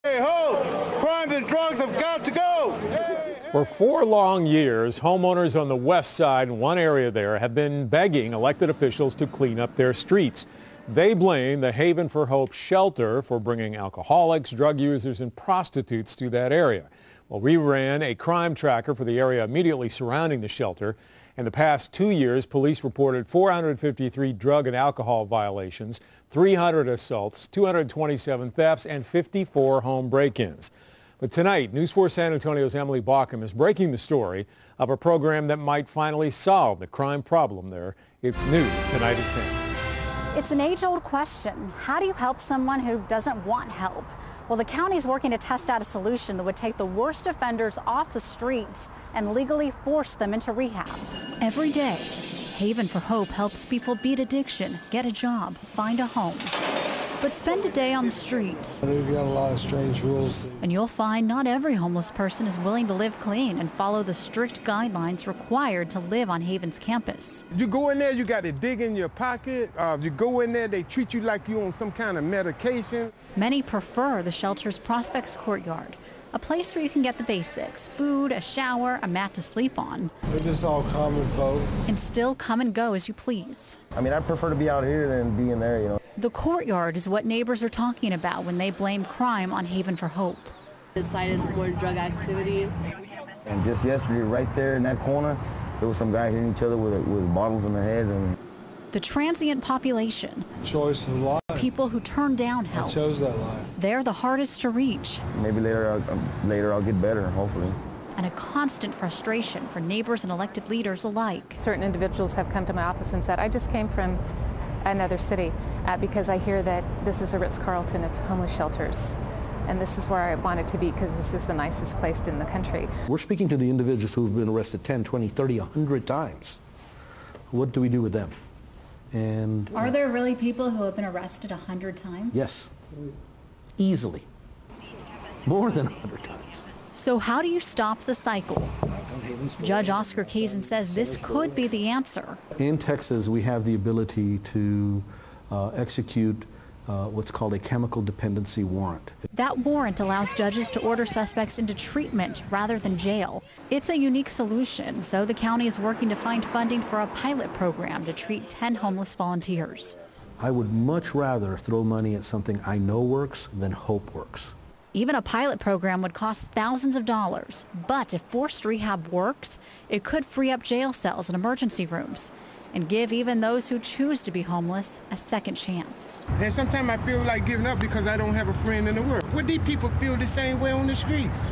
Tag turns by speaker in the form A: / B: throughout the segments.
A: Hey, ho! Crime and drugs have got to go!
B: For 4 long years, homeowners on the west side in one area there have been begging elected officials to clean up their streets. They blame the Haven for Hope shelter for bringing alcoholics, drug users, and prostitutes to that area. Well, we ran a crime tracker for the area immediately surrounding the shelter. In the past 2 years, police reported 453 drug and alcohol violations, 300 assaults, 227 thefts, and 54 home break-ins. But tonight, News 4 San Antonio's EMILY BAUCUM is breaking the story of a program that might finally solve the crime problem there. It's new tonight at 10.
C: It's an age-old question. How do you help someone who doesn't want help? Well, the county's working to test out a solution that would take the worst offenders off the streets and legally force them into rehab.
D: Every day, Haven for Hope helps people beat addiction, get a job, find a home. But spend a day on the streets.
E: We've got a lot of strange rules.
D: And you'll find not every homeless person is willing to live clean and follow the strict guidelines required to live on Haven's campus.
A: You go in there, you got to dig in your pocket. You go in there, they treat you like you on some kind of medication.
D: Many prefer the shelter's Prospects Courtyard, a place where you can get the basics, food, a shower, a mat to sleep on.
E: We're just all common folk.
D: And still come and go as you please.
F: I mean, I prefer to be out here than be in there, you know.
D: The courtyard is what neighbors are talking about when they blame crime on Haven for Hope.
G: The site is more drug activity.
F: And just yesterday, right there in that corner, there was some guy hitting each other with bottles in their heads. And
D: the transient population.
E: Choice of life.
D: People who turn down help.
E: I chose that life.
D: They're the hardest to reach.
F: Maybe later I'll get better, hopefully.
D: And a constant frustration for neighbors and elected leaders alike.
H: Certain individuals have come to my office and said, I just came from another city because I hear that this is a Ritz-Carlton of homeless shelters. And this is where I wanted to be because this is the nicest place in the country.
I: We're speaking to the individuals who have been arrested 10, 20, 30, 100 times. What do we do with them? And
C: are there really people who have been arrested 100 times?
I: Yes, easily. More than 100 times.
D: So how do you stop the cycle? Judge Oscar Kazin says this could be the answer.
I: In Texas, we have the ability to execute what's called a chemical dependency warrant.
D: That warrant allows judges to order suspects into treatment rather than jail. It's a unique solution, so the county is working to find funding for a pilot program to treat 10 homeless volunteers.
I: I would much rather throw money at something I know works than hope works.
D: Even a pilot program would cost thousands of dollars, but if forced rehab works, it could free up jail cells and emergency rooms and give even those who choose to be homeless a second chance.
A: And sometimes I feel like giving up because I don't have a friend in the world. Would these people feel the same way on the streets?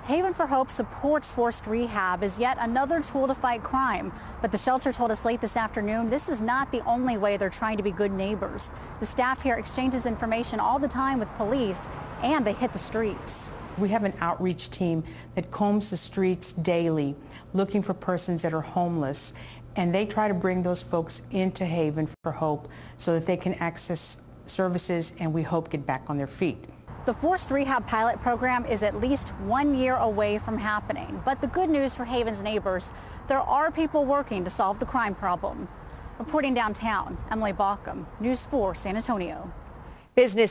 C: Haven for Hope supports forced rehab as yet another tool to fight crime. But the shelter told us late this afternoon this is not the only way they're trying to be good neighbors. The staff here exchanges information all the time with police, and they hit the streets.
J: We have an outreach team that combs the streets daily looking for persons that are homeless, and they try to bring those folks into Haven for Hope so that they can access services and we hope get back on their feet.
C: The forced rehab pilot program is at least 1 year away from happening. But the good news for Haven's neighbors, there are people working to solve the crime problem. Reporting downtown, EMILY BAUCUM, News 4 San Antonio.
K: Business